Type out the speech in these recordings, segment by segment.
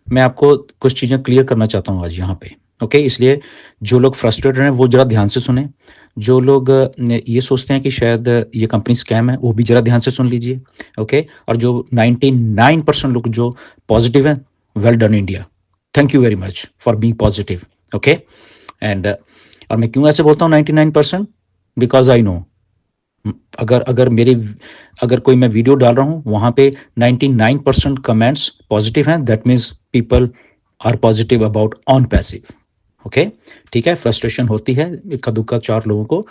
मैं आपको कुछ चीज़ें क्लियर करना चाहता हूँ आज यहाँ पे, ओके? इसलिए जो लोग फ्रस्ट्रेटेड हैं वो ज़रा ध्यान से सुनें। जो लोग ये सोचते हैं कि शायद ये कंपनी स्कैम है, वो भी ज़रा ध्यान से सुन लीजिए, ओके? और जो 99% लोग जो पॉजिटिव हैं, well done India. Thank you very much for being positive, okay? And और मैं क्यों ऐसे बोलता हूँ 99%? बिकॉज़ आई नो अगर अगर मेरी अगर कोई मैं वीडियो डाल रहा हूँ वहाँ पे 99% कमेंट्स पॉजिटिव हैं, that means people are positive about on passive, okay? ठीक है, फ्रस्ट्रेशन होती है इक्का दुक्का 4 लोगों को,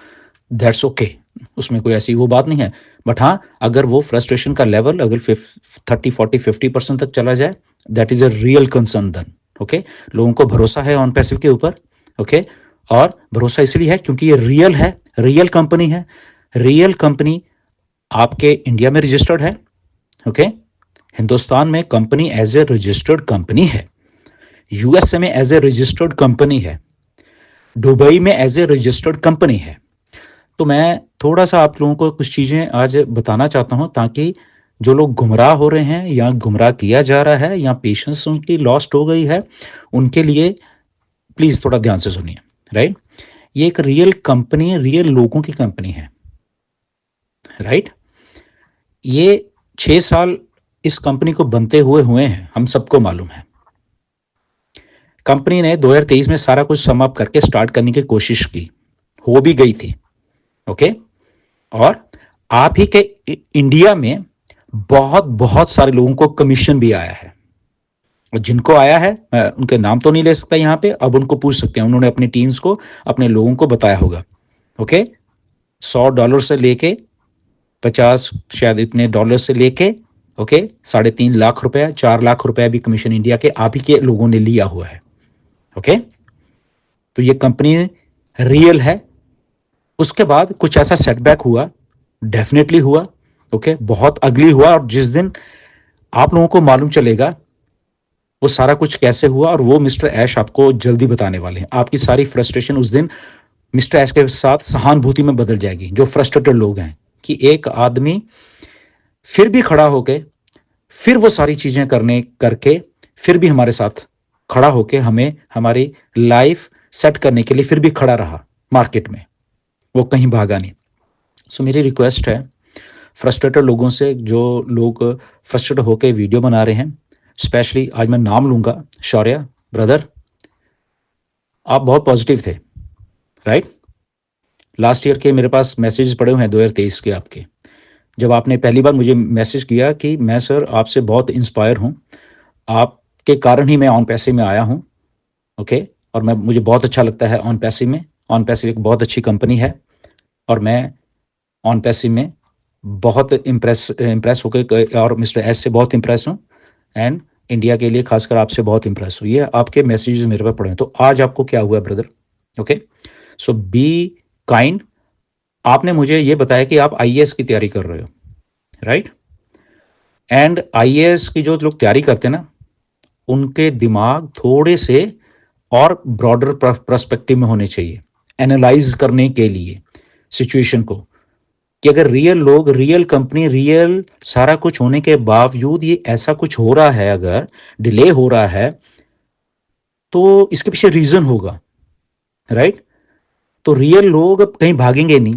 दैट्स ओके, उसमें कोई ऐसी वो बात नहीं है। बट हाँ, अगर वो फ्रस्ट्रेशन का लेवल अगर 30 40 50% तक चला जाए, that is a real concern then, okay? लोगों को भरोसा है ऑन पैसिव के ऊपर, ओके? और भरोसा इसलिए है क्योंकि ये रियल है, रियल कंपनी है। रियल कंपनी आपके इंडिया में रजिस्टर्ड है, ओके? हिंदुस्तान में company as a registered company है, यूएसए में एज ए रजिस्टर्ड कंपनी है, दुबई में एज ए रजिस्टर्ड कंपनी है। तो मैं थोड़ा सा आप लोगों को कुछ चीज़ें आज बताना चाहता हूं ताकि जो लोग गुमराह हो रहे हैं या गुमराह किया जा रहा है या पेशेंस उनकी लॉस्ट हो गई है, उनके लिए प्लीज़ थोड़ा ध्यान से सुनिए, राइट? ये एक रियल कंपनी, रियल लोगों की कंपनी है, राइट? ये 6 साल इस कंपनी को बनते हुए हैं, हम सबको मालूम है। कंपनी ने 2023 में सारा कुछ सम अप करके स्टार्ट करने की कोशिश की, हो भी गई थी, ओके? और आप ही के इंडिया में बहुत बहुत सारे लोगों को कमीशन भी आया है, और जिनको आया है मैं उनके नाम तो नहीं ले सकता यहाँ पे, अब उनको पूछ सकते हैं, उन्होंने अपनी टीम्स को, अपने लोगों को बताया होगा, ओके? $100 से लेके 50 शायद इतने डॉलर से लेके, ओके, 3.5 लाख रुपया, 4 लाख रुपया भी कमीशन इंडिया के आप ही के लोगों ने लिया हुआ है, ओके? तो ये कंपनी रियल है। उसके बाद कुछ ऐसा सेटबैक हुआ, डेफिनेटली हुआ, ओके? बहुत अगली हुआ, और जिस दिन आप लोगों को मालूम चलेगा वो सारा कुछ कैसे हुआ, और वो मिस्टर ऐश आपको जल्दी बताने वाले हैं। आपकी सारी फ्रस्ट्रेशन उस दिन मिस्टर ऐश के साथ सहानुभूति में बदल जाएगी, जो फ्रस्ट्रेटेड लोग हैं कि एक आदमी फिर भी खड़ा होके, फिर वो सारी चीजें करके फिर भी हमारे साथ खड़ा होके हमें हमारी लाइफ सेट करने के लिए फिर भी खड़ा रहा मार्केट में, वो कहीं भागा नहीं। सो मेरी रिक्वेस्ट है फ्रस्ट्रेटेड लोगों से, जो लोग फ्रस्ट्रेट होके वीडियो बना रहे हैं, स्पेशली आज मैं नाम लूंगा, शौर्य ब्रदर, आप बहुत पॉजिटिव थे, राइट? लास्ट ईयर के मेरे पास मैसेज पड़े हुए हैं 2023 के आपके, जब आपने पहली बार मुझे मैसेज किया कि मैं सर आपसे बहुत इंस्पायर हूँ, आपके कारण ही मैं ऑन पैसे में आया हूँ, ओके? और मुझे बहुत अच्छा लगता है ऑन पैसे में। ऑन पैसे एक बहुत अच्छी कंपनी है, और मैं ऑन पैसे में बहुत इम्प्रेस होकर और मिस्टर एस से बहुत इम्प्रेस हूँ, एंड इंडिया के लिए खासकर आपसे बहुत इम्प्रेस हूँ। ये आपके मैसेजेस मेरे पास पड़े हैं। तो आज आपको क्या हुआ brother, okay? So be kind. आपने मुझे ये बताया कि आप आईएएस की तैयारी कर रहे हो, राइट? एंड आईएएस की जो लोग तैयारी करते हैं ना, उनके दिमाग थोड़े से और ब्रॉडर पर्सपेक्टिव में होने चाहिए, एनालाइज करने के लिए सिचुएशन को, कि अगर रियल लोग, रियल कंपनी, रियल सारा कुछ होने के बावजूद ये ऐसा कुछ हो रहा है, अगर डिले हो रहा है, तो इसके पीछे रीजन होगा, राइट? तो रियल लोग कहीं भागेंगे नहीं।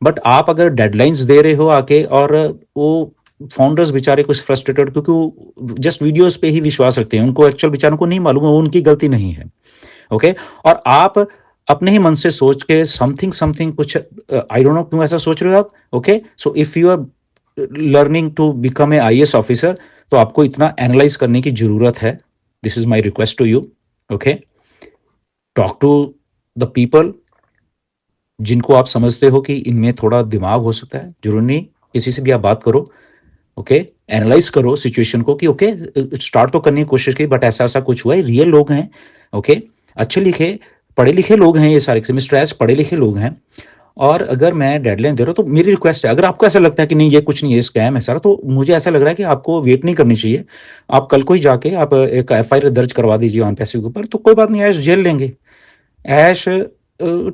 बट आप अगर डेडलाइंस दे रहे हो आके, और वो फाउंडर्स बेचारे कुछ फ्रस्ट्रेटेड, क्योंकि वो जस्ट वीडियोस पे ही विश्वास रखते हैं, उनको एक्चुअल बेचारों को नहीं मालूम है, वो उनकी गलती नहीं है, ओके? और आप अपने ही मन से सोच के समथिंग समथिंग कुछ, आई डोंट नो क्यों ऐसा सोच रहे हो आप, okay? So if you are learning to become a IAS officer, तो आपको इतना एनालाइज करने की जरूरत है। This is my request to you, okay? Talk to the people जिनको आप समझते हो कि इनमें थोड़ा दिमाग हो सकता है, जरूरी नहीं किसी से भी आप बात करो, ओके? एनालाइज करो सिचुएशन को कि ओके, स्टार्ट तो करने की कोशिश की, बट ऐसा ऐसा कुछ हुआ है, रियल लोग हैं, ओके? अच्छे लिखे पढ़े लिखे लोग हैं, ये सारे मिस्टर एस पढ़े लिखे लोग हैं। और अगर मैं डेडलाइन दे रहा हूँ तो मेरी रिक्वेस्ट है, अगर आपको ऐसा लगता है कि नहीं ये कुछ नहीं है, स्कैम है सारा, तो मुझे ऐसा लग रहा है कि आपको वेट नहीं करनी चाहिए। आप कल को ही जाके आप एक एफआईआर दर्ज करवा दीजिए ऑन पैसे के ऊपर, तो कोई बात नहीं, ऐश झेल लेंगे, ऐश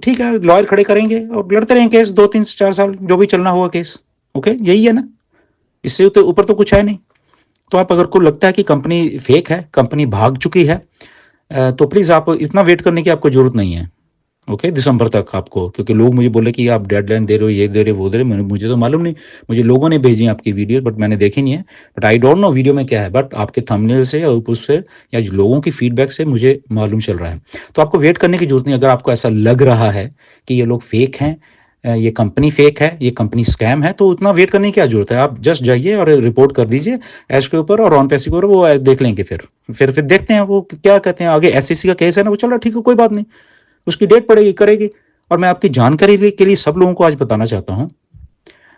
ठीक है, लॉयर खड़े करेंगे और लड़ते रहेंगे केस 2 3 4 साल, जो भी चलना हुआ केस, ओके? यही है ना, इससे ऊपर तो कुछ है नहीं, तो आप अगर को लगता है कि कंपनी फेक है, कंपनी भाग चुकी है, तो प्लीज़ आप इतना वेट करने की आपको ज़रूरत नहीं है, ओके, दिसंबर तक आपको। क्योंकि लोग मुझे बोले कि आप डेडलाइन दे रहे हो, ये दे रहे हो, वो दे रहे हो, मुझे तो मालूम नहीं, मुझे लोगों ने भेजी आपकी वीडियो, बट मैंने देखी नहीं है, but I don't know video में क्या है, बट आपके थंबनेल से और उससे या जो लोगों की फीडबैक से मुझे मालूम चल रहा है। तो आपको वेट करने की जरूरत नहीं। अगर आपको ऐसा लग रहा है कि ये लोग फेक हैं, ये कंपनी फेक है, ये कंपनी स्कैम है, तो उतना वेट करने की क्या जरूरत है। आप जस्ट जाइए और रिपोर्ट कर दीजिए ऐश के ऊपर और ऑन पैसे के ऊपर, वो देख लेंगे। फिर देखते हैं वो क्या कहते हैं आगे। एसईसी का केस है ना, वो चल रहा, ठीक है, कोई बात नहीं, उसकी डेट पड़ेगी, करेगी। और मैं आपकी जानकारी के लिए सब लोगों को आज बताना चाहता हूं,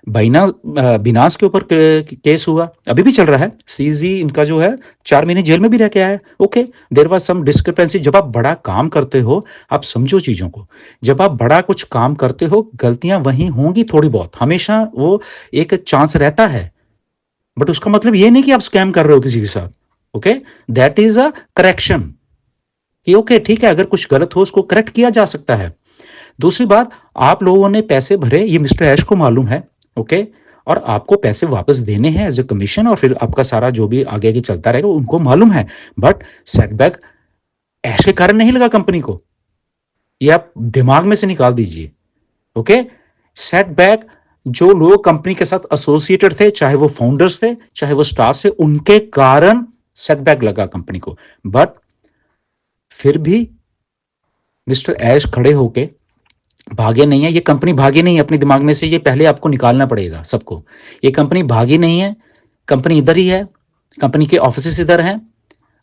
बिनास के ऊपर केस हुआ, अभी भी चल रहा है। सीजी इनका जो है 4 महीने जेल में भी रह के आया है। Okay, there was some discrepancy. जब आप बड़ा काम करते हो, आप समझो चीजों को, जब आप बड़ा कुछ काम करते हो, गलतियां वहीं होंगी थोड़ी बहुत, हमेशा वो एक चांस रहता है, बट उसका मतलब ये नहीं कि आप स्कैम कर रहे हो किसी के साथ। Okay, that is a correction, कि ओके ठीक है, अगर कुछ गलत हो उसको करेक्ट किया जा सकता है। दूसरी बात, आप लोगों ने पैसे भरे, ये मिस्टर ऐश को मालूम है, ओके, और आपको पैसे वापस देने हैं एज ए कमीशन, और फिर आपका सारा जो भी आगे आगे चलता रहेगा उनको मालूम है। बट सेटबैक ऐश के कारण नहीं लगा कंपनी को, ये आप दिमाग में से निकाल दीजिए। ओके, सेटबैक जो लोग कंपनी के साथ एसोसिएटेड थे, चाहे वो फाउंडर्स थे, चाहे वो स्टाफ थे, उनके कारण सेटबैक लगा कंपनी को। बट फिर भी मिस्टर ऐश खड़े होके भागे नहीं है। ये कंपनी भागी नहीं है अपने दिमाग में से, ये पहले आपको निकालना पड़ेगा सबको। ये कंपनी भागी नहीं है, कंपनी इधर ही है, कंपनी के ऑफिस इधर हैं,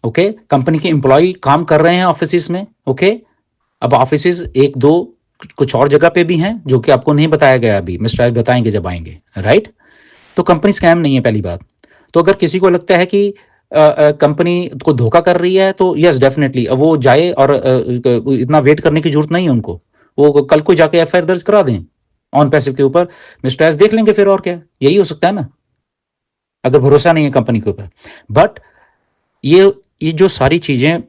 ओके, कंपनी के एम्प्लॉय काम कर रहे हैं ऑफिस में, ओके। अब ऑफिस एक दो कुछ और जगह पे भी हैं जो कि आपको नहीं बताया गया, अभी मिस्टर बताएंगे जब आएंगे, राइट। तो कंपनी स्कैम नहीं है, पहली बात। तो अगर किसी को लगता है कि कंपनी को धोखा कर रही है, तो यस डेफिनेटली वो जाए, और इतना वेट करने की जरूरत नहीं है उनको। वो कल को जाके एफआईआर दर्ज करा दें ऑन पैसिव के ऊपर, मिस्टर एस देख लेंगे फिर, और क्या, यही हो सकता है ना, अगर भरोसा नहीं है कंपनी के ऊपर। बट ये जो सारी चीजें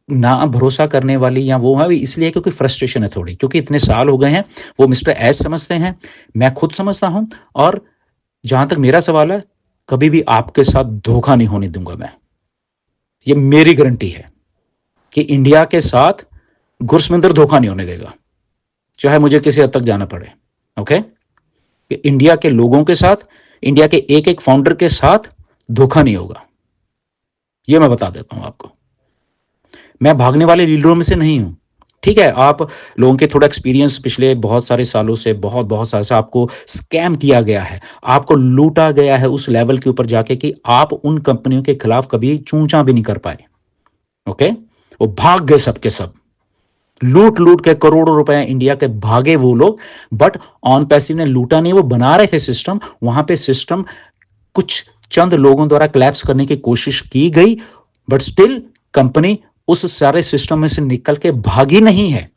ना भरोसा करने वाली या वो है, इसलिए क्योंकि फ्रस्ट्रेशन है थोड़ी, क्योंकि इतने साल हो गए हैं। वो मिस्टर एस समझते हैं, मैं खुद समझता हूं, और जहां तक मेरा सवाल है, कभी भी आपके साथ धोखा नहीं होने दूंगा मैं। ये मेरी गारंटी है कि इंडिया के साथ गुरसमिंदर धोखा नहीं होने देगा, चाहे मुझे किसी हद तक जाना पड़े। ओके, कि इंडिया के लोगों के साथ, इंडिया के एक एक फाउंडर के साथ धोखा नहीं होगा, यह मैं बता देता हूं आपको। मैं भागने वाले लीडरों में से नहीं हूं, ठीक है। आप लोगों के थोड़ा एक्सपीरियंस पिछले बहुत सारे सालों से, बहुत साल से आपको स्कैम किया गया है, आपको लूटा गया है उस लेवल के ऊपर जाके कि आप उन कंपनियों के खिलाफ कभी चूंचा भी नहीं कर पाए। ओके, वो भाग गए सबके सब, लूट लूट के करोड़ों रुपए इंडिया के भागे वो लोग। बट ऑन पैसिव ने लूटा नहीं, वो बना रहे थे सिस्टम, वहां पे सिस्टम कुछ चंद लोगों द्वारा क्लैप्स करने की कोशिश की गई, बट स्टिल कंपनी उस सारे सिस्टम में से निकल के भागी नहीं है,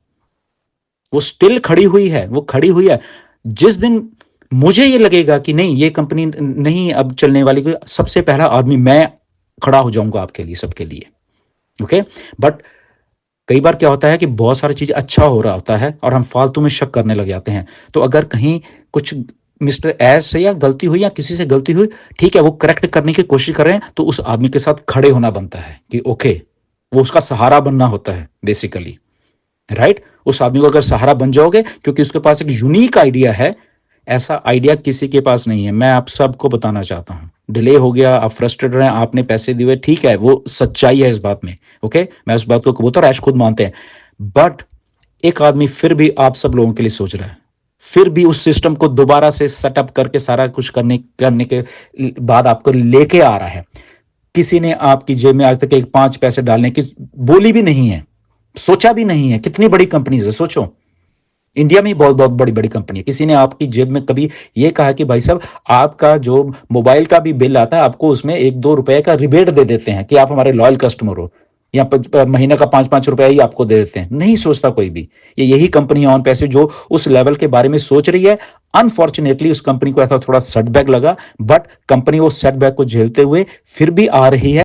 वो स्टिल खड़ी हुई है, वो खड़ी हुई है। जिस दिन मुझे ये लगेगा कि नहीं ये कंपनी नहीं अब चलने वाली, सबसे पहला आदमी मैं खड़ा हो जाऊंगा आपके लिए, सबके लिए। ओके, बट कई बार क्या होता है कि बहुत सारी चीज अच्छा हो रहा होता है और हम फालतू में शक करने लग जाते हैं। तो अगर कहीं कुछ मिस्टर एस से या गलती हुई या किसी से गलती हुई, ठीक है, वो करेक्ट करने की कोशिश कर रहे हैं, तो उस आदमी के साथ खड़े होना बनता है कि ओके, वो उसका सहारा बनना होता है बेसिकली, राइट। उस आदमी को अगर सहारा बन जाओगे, क्योंकि उसके पास एक यूनिक आइडिया है, ऐसा आइडिया किसी के पास नहीं है। मैं आप सबको बताना चाहता हूं, डिले हो गया, आप फ्रस्ट्रेटेड रहे, आपने पैसे दिए, ठीक है, वो सच्चाई है इस बात में, ओके, मैं उस बात को कबूतर ऐश खुद मानते हैं। बट एक आदमी फिर भी आप सब लोगों के लिए सोच रहा है, फिर भी उस सिस्टम को दोबारा से सेटअप करके सारा कुछ करने के बाद आपको लेके आ रहा है। किसी ने आपकी जेब में आज तक एक 5 पैसे डालने की बोली भी नहीं है, सोचा भी नहीं है। कितनी बड़ी कंपनी है, सोचो, इंडिया में बहुत बहुत बड़ी बड़ी कंपनी है। किसी ने आपकी जेब में कभी ये कहा कि भाई साहब आपका जो मोबाइल का भी बिल आता है, आपको उसमें 1-2 रुपए का रिबेट दे देते हैं कि आप हमारे लॉयल कस्टमर हो, या महीने का 5-5 रुपए ही आपको दे देते हैं। नहीं सोचता कोई भी। ये यही कंपनी ऑन पैसे जो उस लेवल के बारे में सोच रही है। अनफॉर्चुनेटली उस कंपनी को ऐसा थोड़ा सेटबैक लगा, बट कंपनी वो सेटबैक को झेलते हुए फिर भी आ रही है।